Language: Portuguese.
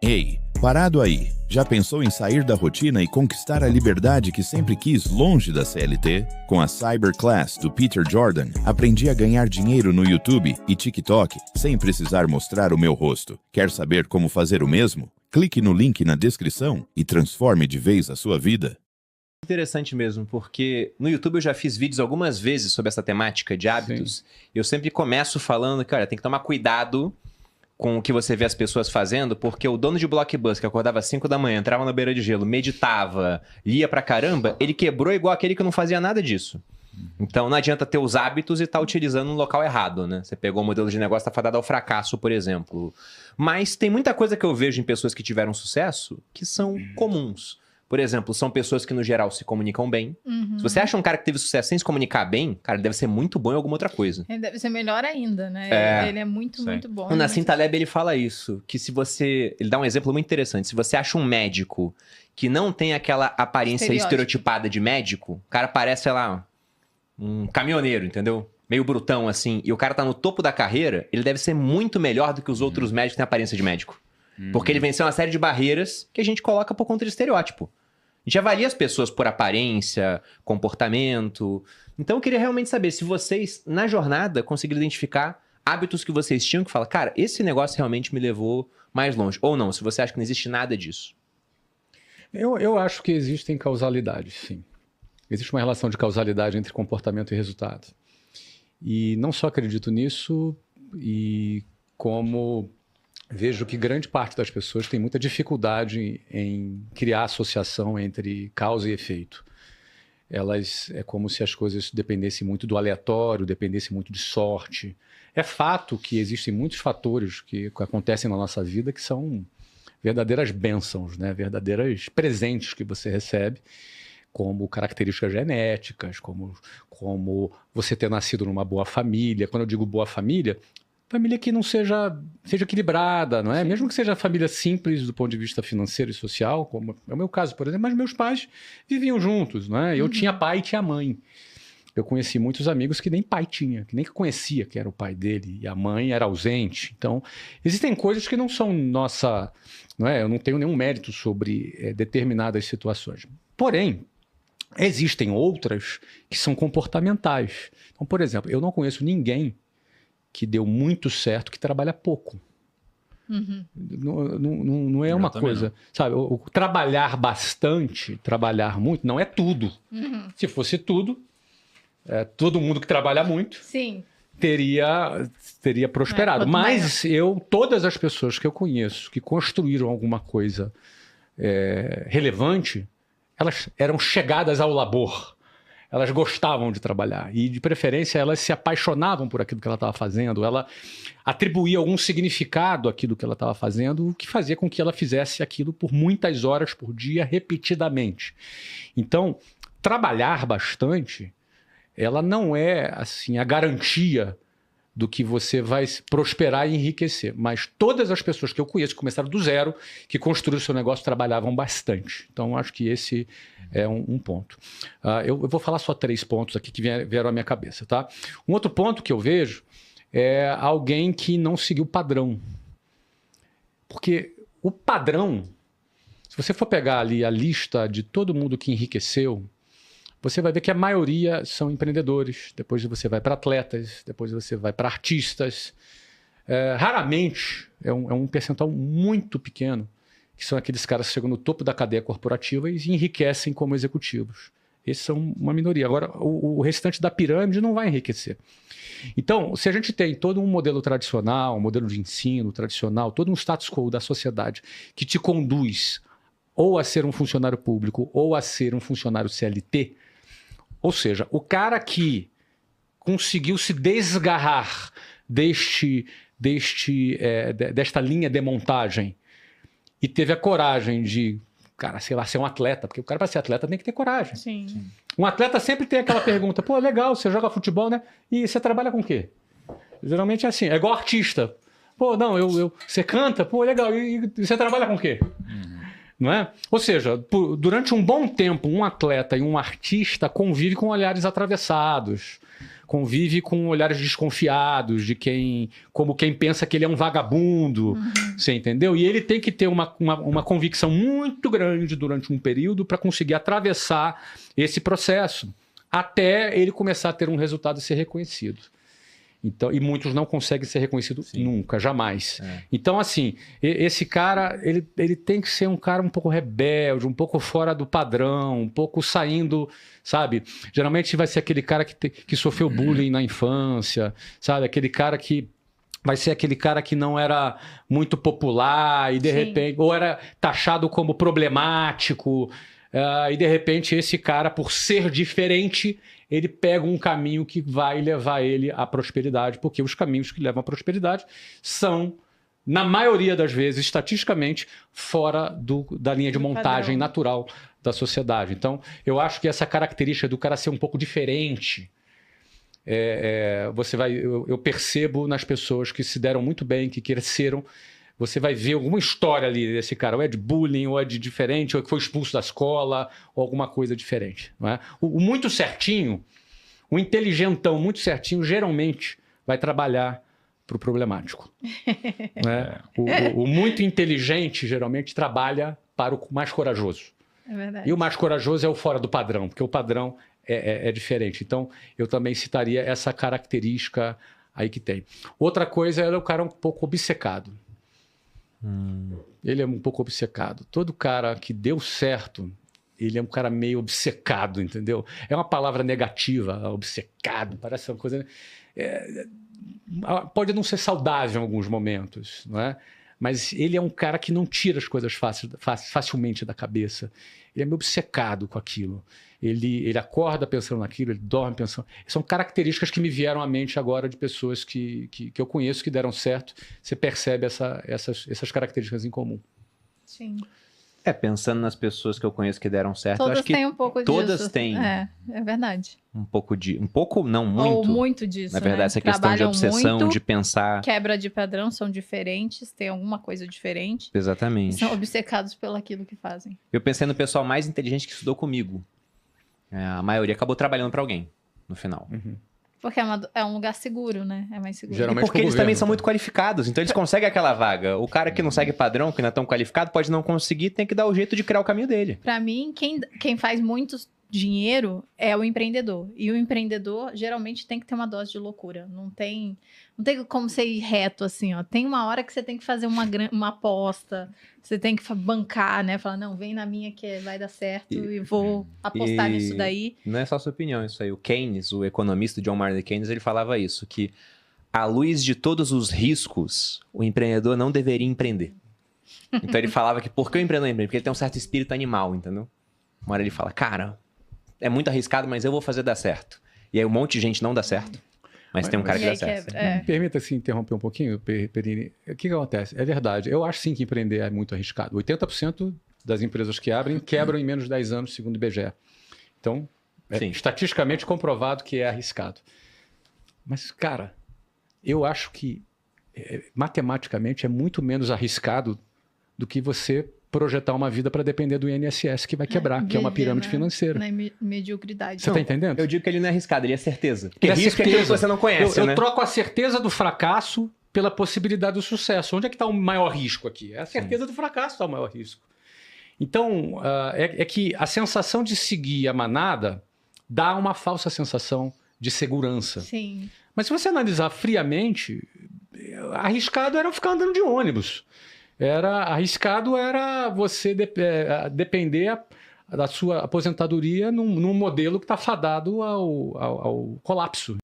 Ei, parado aí. Já pensou em sair da rotina e conquistar a liberdade que sempre quis longe da CLT? Com a Cyberclass do Peter Jordan, aprendi a ganhar dinheiro no YouTube e TikTok sem precisar mostrar o meu rosto. Quer saber como fazer o mesmo? Clique no link na descrição e transforme de vez a sua vida. Interessante mesmo, porque no YouTube eu já fiz vídeos algumas vezes sobre essa temática de hábitos. Sim. Eu sempre começo falando que, olha, tem que tomar cuidado com o que você vê as pessoas fazendo, porque o dono de Blockbuster, que acordava às 5 da manhã, entrava na beira de gelo, meditava, lia pra caramba, ele quebrou igual aquele que não fazia nada disso. Então não adianta ter os hábitos e estar utilizando no local errado, né? Você pegou o modelo de negócio, tá fadado ao fracasso, por exemplo. Mas tem muita coisa que eu vejo em pessoas que tiveram sucesso que são comuns. Por exemplo, são pessoas que, no geral, se comunicam bem. Se você acha um cara que teve sucesso sem se comunicar bem, cara, ele deve ser muito bom em alguma outra coisa. Ele deve ser melhor ainda, né? Ele é muito bom. O Nassim Taleb, ele fala isso, que se você... Ele dá um exemplo muito interessante. Se você acha um médico que não tem aquela aparência estereotipada de médico, o cara parece, sei lá, um caminhoneiro, entendeu? Meio brutão, assim. E o cara tá no topo da carreira, ele deve ser muito melhor do que os outros médicos que têm aparência de médico. Porque ele venceu uma série de barreiras que a gente coloca por conta de estereótipo. A gente avalia as pessoas por aparência, comportamento. Então eu queria realmente saber se vocês, na jornada, conseguiram identificar hábitos que vocês tinham que falar, cara, esse negócio realmente me levou mais longe. Ou não, se você acha que não existe nada disso. Eu acho que existem causalidades, sim. Existe uma relação de causalidade entre comportamento e resultado. E não só acredito nisso, e como vejo que grande parte das pessoas tem muita dificuldade em criar associação entre causa e efeito. É como se as coisas dependessem muito do aleatório, dependessem muito de sorte. É fato que existem muitos fatores que acontecem na nossa vida que são verdadeiras bênçãos, né? Verdadeiros presentes que você recebe, como características genéticas, como você ter nascido numa boa família. Quando eu digo boa família que não seja equilibrada, não é? Sim. Mesmo que seja família simples do ponto de vista financeiro e social, como é o meu caso, por exemplo, mas meus pais viviam juntos, não é? Eu tinha pai e tinha mãe. Eu conheci muitos amigos que nem pai tinha, que nem conhecia que era o pai dele, e a mãe era ausente. Então, existem coisas que não são nossa... Não é? Eu não tenho nenhum mérito sobre determinadas situações. Porém, existem outras que são comportamentais. Então, por exemplo, eu não conheço ninguém que deu muito certo, que trabalha pouco. Não é uma coisa... Sabe, o trabalhar bastante, trabalhar muito, não é tudo. Se fosse tudo, todo mundo que trabalha muito teria prosperado. Mas todas as pessoas que eu conheço que construíram alguma coisa relevante, elas eram chegadas ao labor. Elas gostavam de trabalhar e, de preferência, elas se apaixonavam por aquilo que ela estava fazendo, ela atribuía algum significado àquilo que ela estava fazendo, o que fazia com que ela fizesse aquilo por muitas horas por dia, repetidamente. Então, trabalhar bastante, ela não é assim, a garantia do que você vai prosperar e enriquecer. Mas todas as pessoas que eu conheço que começaram do zero, que construíram o seu negócio, trabalhavam bastante. Então, acho que esse é um ponto. Eu vou falar só 3 pontos aqui que vieram à minha cabeça. Tá? Um outro ponto que eu vejo é alguém que não seguiu o padrão. Porque o padrão, se você for pegar ali a lista de todo mundo que enriqueceu, você vai ver que a maioria são empreendedores, depois você vai para atletas, depois você vai para artistas. Raramente, é um percentual muito pequeno, que são aqueles caras que chegam no topo da cadeia corporativa e enriquecem como executivos. Esses são uma minoria. Agora, o restante da pirâmide não vai enriquecer. Então, se a gente tem todo um modelo tradicional, um modelo de ensino tradicional, todo um status quo da sociedade que te conduz ou a ser um funcionário público ou a ser um funcionário CLT, ou seja, o cara que conseguiu se desgarrar desta linha de montagem e teve a coragem de, cara, sei lá, ser um atleta, porque o cara para ser atleta tem que ter coragem. Sim. Um atleta sempre tem aquela pergunta, pô, legal, você joga futebol, né? E você trabalha com o quê? Geralmente é assim, é igual artista. Pô, não, você canta, pô, legal, e você trabalha com o quê? Não é? Ou seja, durante um bom tempo, um atleta e um artista convivem com olhares atravessados, convive com olhares desconfiados de como quem pensa que ele é um vagabundo, você entendeu? E ele tem que ter uma convicção muito grande durante um período para conseguir atravessar esse processo, até ele começar a ter um resultado e ser reconhecido. Então, e muitos não conseguem ser reconhecidos nunca, jamais. Então, assim, esse cara, ele tem que ser um cara um pouco rebelde, um pouco fora do padrão, um pouco saindo, sabe? Geralmente vai ser aquele cara que sofreu bullying na infância, sabe? Aquele cara que vai ser aquele cara que não era muito popular e de repente, ou era taxado como problemático, e de repente esse cara, por ser diferente, ele pega um caminho que vai levar ele à prosperidade, porque os caminhos que levam à prosperidade são, na maioria das vezes, estatisticamente, fora da linha de montagem natural da sociedade. Então, eu acho que essa característica do cara ser um pouco diferente, eu percebo nas pessoas que se deram muito bem, que cresceram. Você vai ver alguma história ali desse cara, ou é de bullying, ou é de diferente, ou que foi expulso da escola, ou alguma coisa diferente. Não é? O muito certinho, o inteligentão muito certinho, geralmente vai trabalhar para o problemático. Não é? O muito inteligente, geralmente, trabalha para o mais corajoso. É verdade. E o mais corajoso é o fora do padrão, porque o padrão é diferente. Então, eu também citaria essa característica aí que tem. Outra coisa é o cara um pouco obcecado. Ele é um pouco obcecado. Todo cara que deu certo, ele é um cara meio obcecado, entendeu? É uma palavra negativa, obcecado, parece uma coisa... pode não ser saudável em alguns momentos, não é? Mas ele é um cara que não tira as coisas facilmente da cabeça. Ele é meio obcecado com aquilo. Ele acorda pensando naquilo, ele dorme pensando... São características que me vieram à mente agora de pessoas que eu conheço, que deram certo. Você percebe essas características em comum. Sim. Pensando nas pessoas que eu conheço que deram certo, todas eu acho que têm um pouco todas disso. têm. É verdade. Um pouco, não muito. Ou muito disso, na verdade, né? essa questão de obsessão, muito, de pensar... Quebra de padrão, são diferentes, tem alguma coisa diferente. Exatamente. São obcecados pelo aquilo que fazem. Eu pensei no pessoal mais inteligente que estudou comigo. A maioria acabou trabalhando para alguém, no final. Porque é um lugar seguro, né? É mais seguro. Geralmente e porque eles também são muito qualificados, então eles conseguem aquela vaga. O cara que não segue padrão, que não é tão qualificado, pode não conseguir, tem que dar o jeito de criar o caminho dele. Pra mim, quem faz muito dinheiro é o empreendedor. E o empreendedor, geralmente, tem que ter uma dose de loucura. Não tem como ser reto, assim, ó. Tem uma hora que você tem que fazer uma aposta, você tem que bancar, né? Falar, não, vem na minha que vai dar certo e vou apostar nisso daí. Não é só sua opinião isso aí. O Keynes, o economista John Maynard Keynes, ele falava isso, que à luz de todos os riscos, o empreendedor não deveria empreender. Então ele falava que por que o empreendedor empreende? Porque ele tem um certo espírito animal, entendeu? Uma hora ele fala, cara, é muito arriscado, mas eu vou fazer dar certo. E aí um monte de gente não dá certo. Mas tem um cara que dá certo. Me permita se interromper um pouquinho, Perini. O que acontece? É verdade. Eu acho sim que empreender é muito arriscado. 80% das empresas que abrem quebram em menos de 10 anos, segundo o IBGE. Então, estatisticamente comprovado que é arriscado. Mas, cara, eu acho que matematicamente é muito menos arriscado do que você projetar uma vida para depender do INSS que vai quebrar, que é uma pirâmide financeira. Na mediocridade. Você está entendendo? Eu digo que ele não é arriscado, ele é certeza. Porque Ele risco é aquilo que você não conhece, eu né? troco a certeza do fracasso pela possibilidade do sucesso. Onde é que está o maior risco aqui? É a certeza do fracasso está o maior risco. Então, é que a sensação de seguir a manada dá uma falsa sensação de segurança. Sim. Mas se você analisar friamente, arriscado era ficar andando de ônibus. Arriscado era você depender da sua aposentadoria num modelo que está fadado ao colapso.